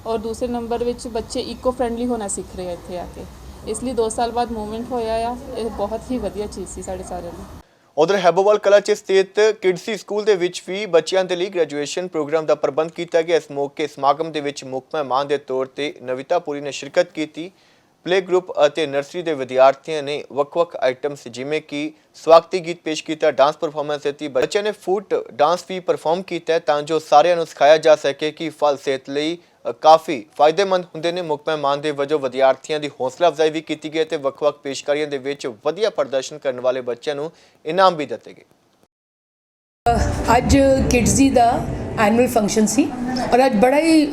ਔਰ ਦੂਸਰੇ ਨੰਬਰ ਵਿੱਚ ਬੱਚੇ ਇਕੋ ਫਰੈਂਡਲੀ ਹੋਣਾ ਸਿੱਖ ਰਹੇ ਆ ਇੱਥੇ ਆ ਕੇ, ਇਸ ਲਈ 2 ਸਾਲ ਬਾਅਦ ਮੂਵਮੈਂਟ ਹੋਇਆ ਆ। ਇਹ ਬਹੁਤ ਹੀ ਵਧੀਆ ਚੀਜ਼ ਸੀ ਸਾਡੇ ਸਾਰਿਆਂ ਲਈ। ਉਧਰ ਹੈਬੋਵਾਲ ਕਲਾਂ 'ਚ ਸਥਿਤ ਕਿਡਸੀ ਸਕੂਲ ਦੇ ਵਿੱਚ ਵੀ ਬੱਚਿਆਂ ਦੇ ਲਈ ਗ੍ਰੈਜੂਏਸ਼ਨ ਪ੍ਰੋਗਰਾਮ ਦਾ ਪ੍ਰਬੰਧ ਕੀਤਾ ਗਿਆ। ਇਸ ਮੌਕੇ ਸਮਾਗਮ ਦੇ ਵਿੱਚ ਮੁੱਖ ਮਹਿਮਾਨ ਦੇ ਤੌਰ ਤੇ ਨਵਿਤਾ ਪੁਰੀ ਨੇ ਸ਼ਿਰਕਤ ਕੀਤੀ। ਪਲੇ ਗਰੁੱਪ ਅਤੇ ਨਰਸਰੀ ਦੇ ਵਿਦਿਆਰਥੀਆਂ ਨੇ ਵੱਖ-ਵੱਖ ਆਈਟਮਸ ਜਿਵੇਂ ਕਿ ਸਵਾਗਤੀ ਗੀਤ ਪੇਸ਼ ਕੀਤਾ, ਡਾਂਸ ਪਰਫਾਰਮੈਂਸ ਦਿੱਤੀ। ਬੱਚਿਆਂ ਨੇ ਫੂਟ ਡਾਂਸ ਵੀ ਪਰਫਾਰਮ ਕੀਤਾ ਤਾਂ ਜੋ ਸਾਰਿਆਂ ਨੂੰ ਸਿਖਾਇਆ ਜਾ ਸਕੇ ਕਿ ਫਲ ਸਿਹਤ ਲਈ ਕਾਫੀ ਫਾਇਦੇਮੰਦ ਹੁੰਦੇ ਨੇ। ਮੁੱਖ ਮਹਿਮਾਨ ਦੇ ਵਜੋਂ ਵਿਦਿਆਰਥੀਆਂ ਦੀ ਹੌਸਲਾ ਅਫਜ਼ਾਈ ਵੀ ਕੀਤੀ ਗਈ ਤੇ ਵੱਖ-ਵੱਖ ਪੇਸ਼ਕਾਰੀਆਂ ਦੇ ਵਿੱਚ ਵਧੀਆ ਪ੍ਰਦਰਸ਼ਨ ਕਰਨ ਵਾਲੇ ਬੱਚਿਆਂ ਨੂੰ ਇਨਾਮ ਵੀ ਦਿੱਤੇ ਗਏ। ਅੱਜ ਕਿਡਜ਼ੀ ਦਾ ਐਨੂਅਲ ਫੰਕਸ਼ਨ ਸੀ ਔਰ ਅੱਜ ਬੜਾ ਹੀ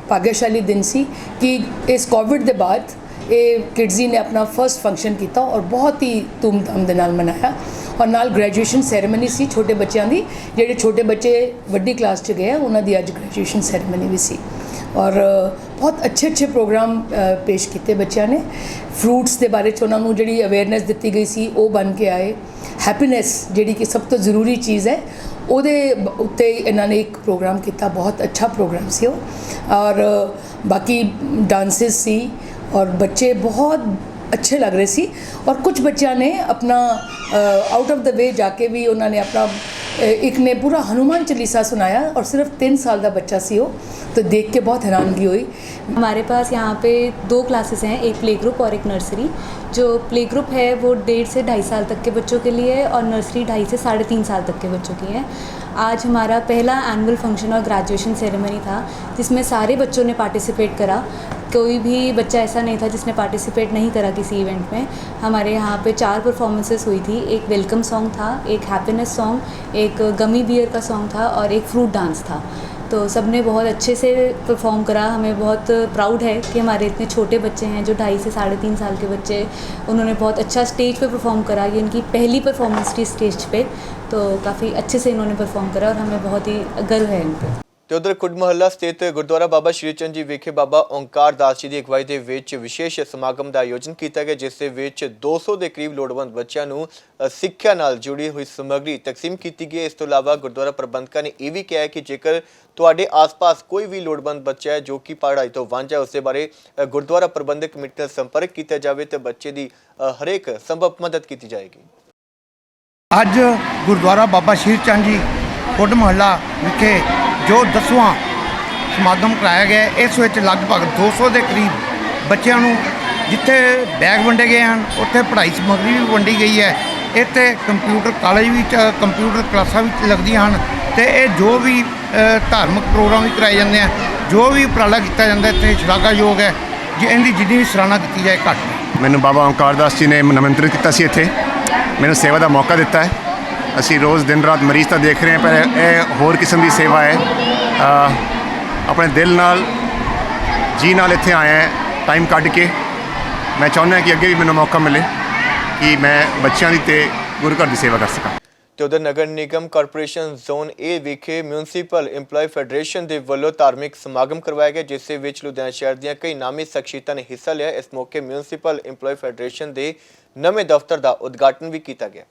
ਭਾਗਿਆਸ਼ਾਲੀ ਦਿਨ ਸੀ ਕਿ ਇਸ ਕੋਵਿਡ ਦੇ ਬਾਅਦ ਇਹ ਕਿਡਜ਼ੀ ਨੇ ਆਪਣਾ ਫਰਸਟ ਫੰਕਸ਼ਨ ਕੀਤਾ ਔਰ ਬਹੁਤ ਹੀ ਧੂਮਧਾਮ ਦੇ ਨਾਲ ਮਨਾਇਆ। ਔਰ ਨਾਲ ਗ੍ਰੈਜੂਏਸ਼ਨ ਸੈਰੇਮਨੀ ਸੀ ਛੋਟੇ ਬੱਚਿਆਂ ਦੀ, ਜਿਹੜੇ ਛੋਟੇ ਬੱਚੇ ਵੱਡੀ ਕਲਾਸ 'ਚ ਗਏ ਉਹਨਾਂ ਦੀ ਅੱਜ ਗ੍ਰੈਜੂਏਸ਼ਨ ਸੈਰੇਮਨੀ ਵੀ ਸੀ। ਔਰ ਬਹੁਤ ਅੱਛੇ ਪ੍ਰੋਗਰਾਮ ਪੇਸ਼ ਕੀਤੇ ਬੱਚਿਆਂ ਨੇ। ਫਰੂਟਸ ਦੇ ਬਾਰੇ 'ਚ ਉਹਨਾਂ ਨੂੰ ਜਿਹੜੀ ਅਵੇਅਰਨੈਸ ਦਿੱਤੀ ਗਈ ਸੀ ਉਹ ਬਣ ਕੇ ਆਏ। ਹੈਪੀਨੈਸ ਜਿਹੜੀ ਕਿ ਸਭ ਤੋਂ ਜ਼ਰੂਰੀ ਚੀਜ਼ ਹੈ ਉਹਦੇ ਉੱਤੇ ਇਹਨਾਂ ਨੇ ਇੱਕ ਪ੍ਰੋਗਰਾਮ ਕੀਤਾ, ਬਹੁਤ ਅੱਛਾ ਪ੍ਰੋਗਰਾਮ ਸੀ ਉਹ। ਔਰ ਬਾਕੀ ਡਾਂਸਿਸ ਸੀ ਔਰ ਬੱਚੇ ਬਹੁਤ अच्छे लग रहे सी। और कुछ बच्चों ने अपना आउट ऑफ द वे जाके भी उन्होंने अपना एक ने पूरा हनुमान चालीसा सुनाया और सिर्फ 3 साल का बच्चा सी वो, तो देख के बहुत हैरानगी हुई। हमारे पास यहाँ पे 2 क्लासेस हैं, एक प्ले ग्रुप और एक नर्सरी। जो प्ले ग्रुप है वो 1.5 से 2.5 साल तक के बच्चों के लिए है और नर्सरी 2.5 से 3.5 साल तक के बच्चों की है। आज हमारा पहला एनुअल फंक्शन और ग्रेजुएशन सेरेमनी था जिसमें सारे बच्चों ने पार्टिसिपेट करा। कोई भी बच्चा ऐसा नहीं था जिसने पार्टिसिपेट नहीं करा किसी इवेंट में। हमारे यहाँ पे 4 परफॉर्मेंसेस हुई थी। एक वेलकम सॉन्ग था, एक हैप्पीनेस सॉन्ग, एक गमी बियर का सॉन्ग था और एक फ्रूट डांस था। तो सब ने बहुत अच्छे से परफॉर्म करा। हमें बहुत प्राउड है कि हमारे इतने छोटे बच्चे हैं जो 2.5 से 3.5 साल के बच्चे, उन्होंने बहुत अच्छा स्टेज पे परफॉर्म करा। ये इनकी पहली परफॉर्मेंस थी स्टेज पे, तो काफ़ी अच्छे से इन्होंने परफॉर्म करा और हमें बहुत ही गर्व है इन पर। ਤੇ ਉਧਰ ਕੁੱਡ ਮੁਹੱਲਾ ਸਥਿਤ ਗੁਰਦੁਆਰਾ ਬਾਬਾ ਸ਼੍ਰੀ ਚੰਦ ਜੀ ਵਿਖੇ ਬਾਬਾ ਓਂਕਾਰ ਦਾਸ ਜੀ ਦੀ ਅਗਵਾਈ ਦੇ ਵਿੱਚ ਵਿਸ਼ੇਸ਼ ਸਮਾਗਮ ਦਾ ਆਯੋਜਨ ਕੀਤਾ ਗਿਆ, ਜਿਸ ਦੇ ਵਿੱਚ 200 ਦੇ ਕਰੀਬ ਲੋੜਵੰਦ ਬੱਚਿਆਂ ਨੂੰ ਸਿੱਖਿਆ ਨਾਲ ਜੁੜੀ ਹੋਈ ਸਮੱਗਰੀ ਤਕਸੀਮ ਕੀਤੀ ਗਈ। ਇਸ ਤੋਂ ਇਲਾਵਾ ਗੁਰਦੁਆਰਾ ਪ੍ਰਬੰਧਕਾਂ ਨੇ ਇਹ ਵੀ ਕਿਹਾ ਕਿ ਜੇਕਰ ਤੁਹਾਡੇ ਆਸ-ਪਾਸ ਕੋਈ ਵੀ ਲੋੜਵੰਦ ਬੱਚਾ ਹੈ ਜੋ ਕਿ ਪੜ੍ਹਾਈ ਤੋਂ ਵਾਂਝਾ ਹੈ, ਉਸ ਦੇ ਬਾਰੇ ਗੁਰਦੁਆਰਾ ਪ੍ਰਬੰਧਕ ਕਮੇਟੀ ਨਾਲ ਸੰਪਰਕ ਕੀਤਾ ਜਾਵੇ ਤੇ ਬੱਚੇ ਦੀ ਹਰੇਕ ਸੰਭਵ ਮਦਦ ਕੀਤੀ ਜਾਏਗੀ। ਅੱਜ ਗੁਰਦੁਆਰਾ ਬਾਬਾ ਸ਼੍ਰੀ ਚੰਦ ਜੀ ਕੁੱਡ ਮੁਹੱਲਾ ਵਿਖੇ ਜੋ 10ਵਾਂ ਸਮਾਗਮ ਕਰਾਇਆ ਗਿਆ, ਇਸ ਵਿੱਚ ਲਗਭਗ 200 ਦੇ ਕਰੀਬ ਬੱਚਿਆਂ ਨੂੰ ਜਿੱਥੇ ਬੈਗ ਵੰਡੇ ਗਏ ਹਨ ਉੱਥੇ ਪੜ੍ਹਾਈ ਸਮੱਗਰੀ ਵੀ ਵੰਡੀ ਗਈ ਹੈ। ਇੱਥੇ ਕੰਪਿਊਟਰ ਕਾਲਜ ਵਿੱਚ ਕੰਪਿਊਟਰ ਕਲਾਸਾਂ ਵੀ ਲੱਗਦੀਆਂ ਹਨ ਤੇ ਇਹ ਜੋ ਵੀ ਧਾਰਮਿਕ ਪ੍ਰੋਗਰਾਮ ਵੀ ਕਰਾਏ ਜਾਂਦੇ ਆ, ਜੋ ਵੀ ਉਪਰਾਲਾ ਕੀਤਾ ਜਾਂਦਾ ਇੱਥੇ ਸ਼ਲਾਘਾਯੋਗ ਹੈ। ਜੇ ਇਹਦੀ ਜਿੰਨੀ ਵੀ ਸਰਾਹਨਾ ਕੀਤੀ ਜਾਏ ਘੱਟ ਹੈ। ਮੈਨੂੰ ਬਾਬਾ ਓਂਕਾਰ ਦਾਸ ਜੀ ਨੇ ਨਿਮੰਤਰਿਤ ਕੀਤਾ ਸੀ, ਇੱਥੇ ਮੈਨੂੰ ਸੇਵਾ ਦਾ ਮੌਕਾ ਦਿੱਤਾ ਹੈ। ਅਸੀਂ ਰੋਜ਼ ਦਿਨ ਰਾਤ ਮਰੀਜ਼ ਤਾਂ ਦੇਖ ਰਹੇ ਹਾਂ, ਪਰ ਇਹ ਹੋਰ ਕਿਸਮ ਦੀ ਸੇਵਾ ਹੈ। ਆਪਣੇ ਦਿਲ ਨਾਲ ਜੀ ਨਾਲ ਇੱਥੇ ਆਇਆ ਹੈ ਟਾਈਮ ਕੱਢ ਕੇ। ਮੈਂ ਚਾਹੁੰਦਾ ਕਿ ਅੱਗੇ ਵੀ ਮੈਨੂੰ ਮੌਕਾ ਮਿਲੇ ਕਿ ਮੈਂ ਬੱਚਿਆਂ ਦੀ ਤੇ ਗੁਰੂ ਘਰ ਦੀ ਸੇਵਾ ਕਰ ਸਕਾਂ। ਤੇ ਉਧਰ ਨਗਰ ਨਿਗਮ ਕਾਰਪੋਰੇਸ਼ਨ ਜ਼ੋਨ ਏ ਵਿਖੇ ਮਿਊਨਿਸਪਲ ਇੰਪਲਾਈ ਫੈਡਰੇਸ਼ਨ ਦੇ ਵੱਲੋਂ ਧਾਰਮਿਕ ਸਮਾਗਮ ਕਰਵਾਇਆ ਗਿਆ, ਜਿਸ ਦੇ ਵਿੱਚ ਲੁਧਿਆਣਾ ਸ਼ਹਿਰ ਦੀਆਂ ਕਈ ਨਾਮੀ ਸ਼ਖਸੀਅਤਾਂ ਨੇ ਹਿੱਸਾ ਲਿਆ। ਇਸ ਮੌਕੇ ਮਿਊਨਿਸਪਲ ਇੰਪਲਾਈ ਫੈਡਰੇਸ਼ਨ ਦੇ ਨਵੇਂ ਦਫ਼ਤਰ ਦਾ ਉਦਘਾਟਨ ਵੀ ਕੀਤਾ ਗਿਆ।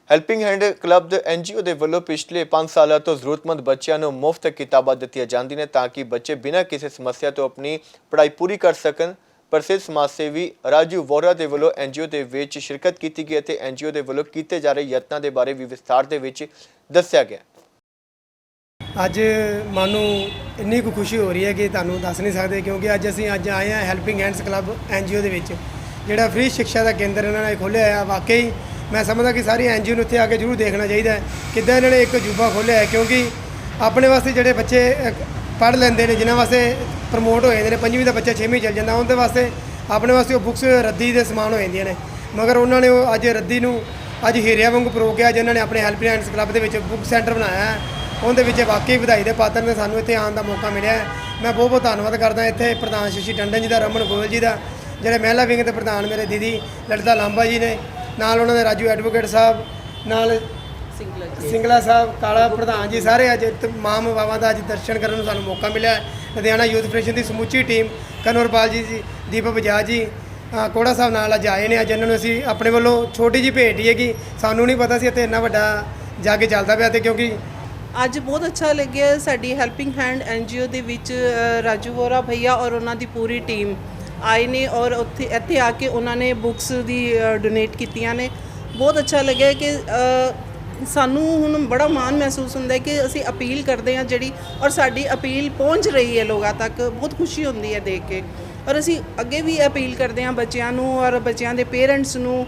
ਹੈਲਪਿੰਗ ਹੈਂਡ ਕਲੱਬ ਦੇ NGO ਦੇ ਵੱਲੋਂ ਪਿਛਲੇ 5 ਸਾਲਾਂ ਤੋਂ ਜ਼ਰੂਰਤਮੰਦ ਬੱਚਿਆਂ ਨੂੰ ਮੁਫਤ ਕਿਤਾਬਾਂ ਦਿੱਤੀਆਂ ਜਾਂਦੀਆਂ ਨੇ ਤਾਂ ਕਿ ਬੱਚੇ ਬਿਨਾਂ ਕਿਸੇ ਸਮੱਸਿਆ ਤੋਂ ਆਪਣੀ ਪੜ੍ਹਾਈ ਪੂਰੀ ਕਰ ਸਕਣ। ਪ੍ਰਸਿੱਧ ਸਮਾਜ ਸੇਵੀ ਰਾਜੂ ਵੋਰਾ ਦੇ ਵੱਲੋਂ NGO ਦੇ ਵਿੱਚ ਸ਼ਿਰਕਤ ਕੀਤੀ ਗਈ ਅਤੇ NGO ਦੇ ਵੱਲੋਂ ਕੀਤੇ ਜਾ ਰਹੇ ਯਤਨਾਂ ਦੇ ਬਾਰੇ ਵੀ ਵਿਸਥਾਰ ਦੇ ਵਿੱਚ ਦੱਸਿਆ ਗਿਆ। ਅੱਜ ਮਨ ਨੂੰ ਇੰਨੀ ਕੁ ਖੁਸ਼ੀ ਹੋ ਰਹੀ ਹੈ ਕਿ ਤੁਹਾਨੂੰ ਦੱਸ ਨਹੀਂ ਸਕਦੇ, ਕਿਉਂਕਿ ਅੱਜ ਆਏ ਹਾਂ ਹੈਲਪਿੰਗ ਹੈਂਡਸ ਕਲੱਬ NGO ਦੇ ਵਿੱਚ, ਜਿਹੜਾ ਫ੍ਰੀ ਸਿੱਖਿਆ ਦਾ ਕੇਂਦਰ ਇਹਨਾਂ ਨੇ ਖੋਲ੍ਹਿਆ ਹੈ। ਵਾਕਈ ਮੈਂ ਸਮਝਦਾ ਕਿ ਸਾਰੀ NGO ਨੂੰ ਇੱਥੇ ਆ ਕੇ ਜ਼ਰੂਰ ਦੇਖਣਾ ਚਾਹੀਦਾ ਹੈ ਕਿੱਦਾਂ ਇਹਨਾਂ ਨੇ ਇੱਕ ਅਜੂਬਾ ਖੋਲ੍ਹਿਆ ਹੈ, ਕਿਉਂਕਿ ਆਪਣੇ ਵਾਸਤੇ ਜਿਹੜੇ ਬੱਚੇ ਪੜ੍ਹ ਲੈਂਦੇ ਨੇ, ਜਿਨ੍ਹਾਂ ਵਾਸਤੇ ਪ੍ਰਮੋਟ ਹੋ ਜਾਂਦੇ ਨੇ, 5ਵੀਂ ਦਾ ਬੱਚਾ 6ਵੀਂ ਚੱਲ ਜਾਂਦਾ, ਉਹਦੇ ਵਾਸਤੇ ਆਪਣੇ ਵਾਸਤੇ ਉਹ ਬੁੱਕਸ ਰੱਦੀ ਦੇ ਸਮਾਨ ਹੋ ਜਾਂਦੀਆਂ ਨੇ, ਮਗਰ ਉਹਨਾਂ ਨੇ ਉਹ ਅੱਜ ਰੱਦੀ ਨੂੰ ਅੱਜ ਹੀਰਿਆਂ ਵਾਂਗੂ ਪਰੋ ਕੇ ਅੱਜ ਇਹਨਾਂ ਨੇ ਆਪਣੇ ਹੈਲਪਿੰਗ ਹੈਂਡਸ ਕਲੱਬ ਦੇ ਵਿੱਚ ਬੁੱਕ ਸੈਂਟਰ ਬਣਾਇਆ ਹੈ। ਉਹਦੇ ਵਿੱਚ ਵਾਕਈ ਵਧਾਈ ਦੇ ਪਾਤਰ ਨੇ, ਸਾਨੂੰ ਇੱਥੇ ਆਉਣ ਦਾ ਮੌਕਾ ਮਿਲਿਆ ਹੈ। ਮੈਂ ਬਹੁਤ ਬਹੁਤ ਧੰਨਵਾਦ ਕਰਦਾ ਇੱਥੇ ਪ੍ਰਧਾਨ ਸ਼ਸ਼ੀ ਟੰਡਨ ਜੀ ਦਾ, ਰਮਨ ਗੋਇਲ ਜੀ ਦਾ, ਜਿਹੜੇ ਮਹਿਲਾ ਵਿੰਗ ਦੇ ਪ੍ਰਧਾਨ ਮੇਰੇ ਦੀਦੀ ਲਲਿਤਾ ਲਾਂਬਾ ਜੀ ਨੇ, ਨਾਲ ਉਹਨਾਂ ਦੇ ਰਾਜੂ ਐਡਵੋਕੇਟ ਸਾਹਿਬ, ਨਾਲ ਸਿੰਗਲਾ ਸਾਹਿਬ, ਕਾਲਾ ਪ੍ਰਧਾਨ ਜੀ, ਸਾਰੇ ਅੱਜ ਤਮਾਮ ਬਾਬਾ ਦਾ ਅੱਜ ਦਰਸ਼ਨ ਕਰਨ ਨੂੰ ਸਾਨੂੰ ਮੌਕਾ ਮਿਲਿਆ। ਲੁਧਿਆਣਾ ਯੂਥ ਫੈਡਰੇਸ਼ਨ ਦੀ ਸਮੁੱਚੀ ਟੀਮ, ਕਨਵਰਪਾਲ ਜੀ, ਦੀਪਕ ਬਜਾਜ ਜੀ, ਕੋੜਾ ਸਾਹਿਬ ਨਾਲ ਅੱਜ ਆਏ ਨੇ। ਅੱਜ ਇਹਨਾਂ ਨੂੰ ਅਸੀਂ ਆਪਣੇ ਵੱਲੋਂ ਛੋਟੀ ਜਿਹੀ ਭੇਟ ਹੀ ਹੈ ਕਿ ਸਾਨੂੰ ਨਹੀਂ ਪਤਾ ਸੀ ਇੱਥੇ ਇੰਨਾ ਵੱਡਾ ਜੱਗ ਚੱਲਦਾ ਪਿਆ, ਤੇ ਕਿਉਂਕਿ ਅੱਜ ਬਹੁਤ ਅੱਛਾ ਲੱਗਿਆ। ਸਾਡੀ ਹੈਲਪਿੰਗ ਹੈਂਡ NGO ਦੇ ਵਿੱਚ ਰਾਜੂ ਵੋਰਾ ਭਈਆ ਔਰ ਉਹਨਾਂ ਦੀ ਪੂਰੀ ਟੀਮ ਆਏ ਨੇ ਔਰ ਇੱਥੇ ਆ ਕੇ ਉਹਨਾਂ ਨੇ ਬੁੱਕਸ ਦੀ ਡੋਨੇਟ ਕੀਤੀਆਂ ਨੇ। ਬਹੁਤ ਅੱਛਾ ਲੱਗਿਆ ਕਿ ਸਾਨੂੰ ਹੁਣ ਬੜਾ ਮਾਣ ਮਹਿਸੂਸ ਹੁੰਦਾ ਹੈ ਕਿ ਅਸੀਂ ਅਪੀਲ ਕਰਦੇ ਹਾਂ ਜਿਹੜੀ, ਔਰ ਸਾਡੀ ਅਪੀਲ ਪਹੁੰਚ ਰਹੀ ਹੈ ਲੋਕਾਂ ਤੱਕ। ਬਹੁਤ ਖੁਸ਼ੀ ਹੁੰਦੀ ਹੈ ਦੇਖ ਕੇ, ਔਰ ਅਸੀਂ ਅੱਗੇ ਵੀ ਅਪੀਲ ਕਰਦੇ ਹਾਂ ਬੱਚਿਆਂ ਨੂੰ ਔਰ ਬੱਚਿਆਂ ਦੇ ਪੇਰੈਂਟਸ ਨੂੰ,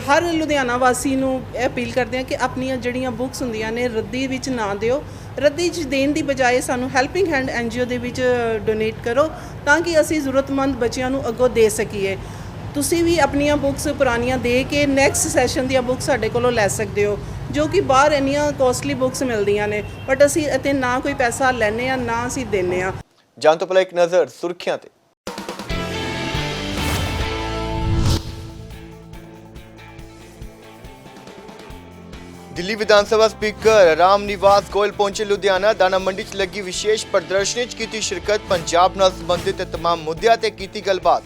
ਹਰ ਲੁਧਿਆਣਾ ਵਾਸੀ ਨੂੰ ਇਹ ਅਪੀਲ ਕਰਦੇ ਹਾਂ ਕਿ ਆਪਣੀਆਂ ਜਿਹੜੀਆਂ ਬੁੱਕਸ ਹੁੰਦੀਆਂ ਨੇ ਰੱਦੀ ਵਿੱਚ ਨਾ ਦਿਓ। ਰੱਦੀ 'ਚ ਦੇਣ ਦੀ ਬਜਾਏ ਸਾਨੂੰ ਹੈਲਪਿੰਗ ਹੈਂਡ NGO ਦੇ ਵਿੱਚ ਡੋਨੇਟ ਕਰੋ ਤਾਂ ਕਿ ਅਸੀਂ ਜ਼ਰੂਰਤਮੰਦ ਬੱਚਿਆਂ ਨੂੰ ਅੱਗੋਂ ਦੇ ਸਕੀਏ। ਤੁਸੀਂ ਵੀ ਆਪਣੀਆਂ ਬੁੱਕਸ ਪੁਰਾਣੀਆਂ ਦੇ ਕੇ ਨੈਕਸਟ ਸੈਸ਼ਨ ਦੀਆਂ ਬੁੱਕਸ ਸਾਡੇ ਕੋਲੋਂ ਲੈ ਸਕਦੇ ਹੋ, ਜੋ ਕਿ ਬਾਹਰ ਇੰਨੀਆਂ ਕੋਸਟਲੀ ਬੁੱਕਸ ਮਿਲਦੀਆਂ ਨੇ, ਬਟ ਅਸੀਂ ਇੱਥੇ ਨਾ ਕੋਈ ਪੈਸਾ ਲੈਂਦੇ ਹਾਂ ਨਾ ਅਸੀਂ ਦਿੰਦੇ ਹਾਂ। ਜਾਣ ਤੋਂ ਪਹਿਲਾਂ ਇੱਕ ਨਜ਼ਰ ਸੁਰਖੀਆਂ ਤੇ। ਦਿੱਲੀ ਵਿਧਾਨ ਸਭਾ ਸਪੀਕਰ ਰਾਮ ਨਿਵਾਸ ਗੋਇਲ ਪਹੁੰਚੇ ਲੁਧਿਆਣਾ। ਦਾਣਾ ਮੰਡੀ 'ਚ ਲੱਗੀ ਵਿਸ਼ੇਸ਼ ਪ੍ਰਦਰਸ਼ਨੀ 'ਚ ਕੀਤੀ ਸ਼ਿਰਕਤ। ਪੰਜਾਬ ਨਾਲ ਸੰਬੰਧਿਤ तमाम ਮੁੱਦਿਆਂ ਤੇ ਕੀਤੀ ਗੱਲਬਾਤ।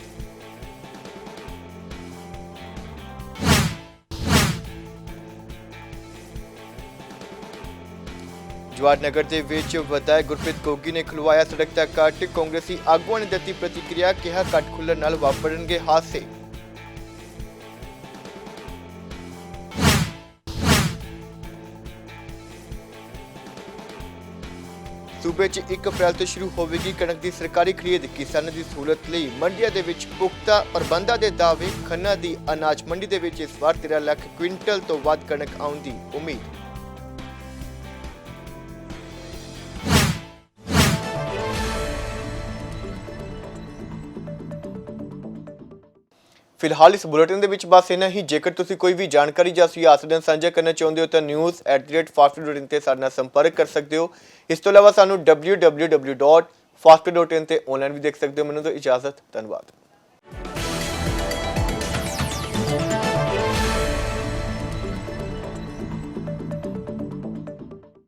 ਜਵਾਹਰ ਨਗਰ ਦੇ ਵਿੱਚ ਵਿਧਾਇਕ ਗੁਰਪ੍ਰੀਤ ਗੋਗੀ ਨੇ ਖੁਲਵਾਇਆ ਸੜਕ ਦਾ ਕੱਟ। ਕਾਂਗਰਸੀ ਆਗੂਆਂ ਨੇ ਦਿੱਤੀ ਪ੍ਰਤੀਕਿਰਿਆ, ਕਿਹਾ ਕੱਟ ਖੁੱਲ੍ਹਣ ਨਾਲ ਵਾਪਰਨਗੇ ਹਾਦਸੇ। ਸੂਬੇ 'ਚ 1 ਅਪ੍ਰੈਲ ਤੋਂ ਸ਼ੁਰੂ ਹੋਵੇਗੀ ਕਣਕ ਦੀ ਸਰਕਾਰੀ ਖਰੀਦ। ਕਿਸਾਨਾਂ ਦੀ ਸਹੂਲਤ ਲਈ ਮੰਡੀਆਂ ਦੇ ਵਿੱਚ ਪੁਖਤਾ ਪ੍ਰਬੰਧਾਂ ਦੇ ਦਾਅਵੇ। ਖੰਨਾ ਦੀ ਅਨਾਜ ਮੰਡੀ ਦੇ ਵਿੱਚ ਇਸ ਵਾਰ 13 ਲੱਖ ਕੁਇੰਟਲ ਤੋਂ ਵੱਧ ਕਣਕ ਆਉਣ ਦੀ ਉਮੀਦ। ਫਿਲਹਾਲ ਇਸ ਬੁਲੇਟਿਨ ਦੇ ਵਿੱਚ ਬਸ ਇੰਨਾ ਹੀ। ਜੇਕਰ ਤੁਸੀਂ ਕੋਈ ਵੀ ਜਾਣਕਾਰੀ ਜਾਂ ਸੁਝਾਅ ਸਾਂਝਾ ਕਰਨਾ ਚਾਹੁੰਦੇ ਹੋ ਤਾਂ news@fastfood.in ਤੇ ਸਾਡੇ ਨਾਲ ਸੰਪਰਕ ਕਰ ਸਕਦੇ ਹੋ। ਇਸ ਤੋਂ ਇਲਾਵਾ ਸਾਨੂੰ www.fastfood.in ਤੇ ਆਨਲਾਈਨ ਵੀ ਦੇਖ ਸਕਦੇ ਹੋ। ਮੈਨੂੰ ਤਾਂ ਇਜਾਜ਼ਤ, ਧੰਨਵਾਦ।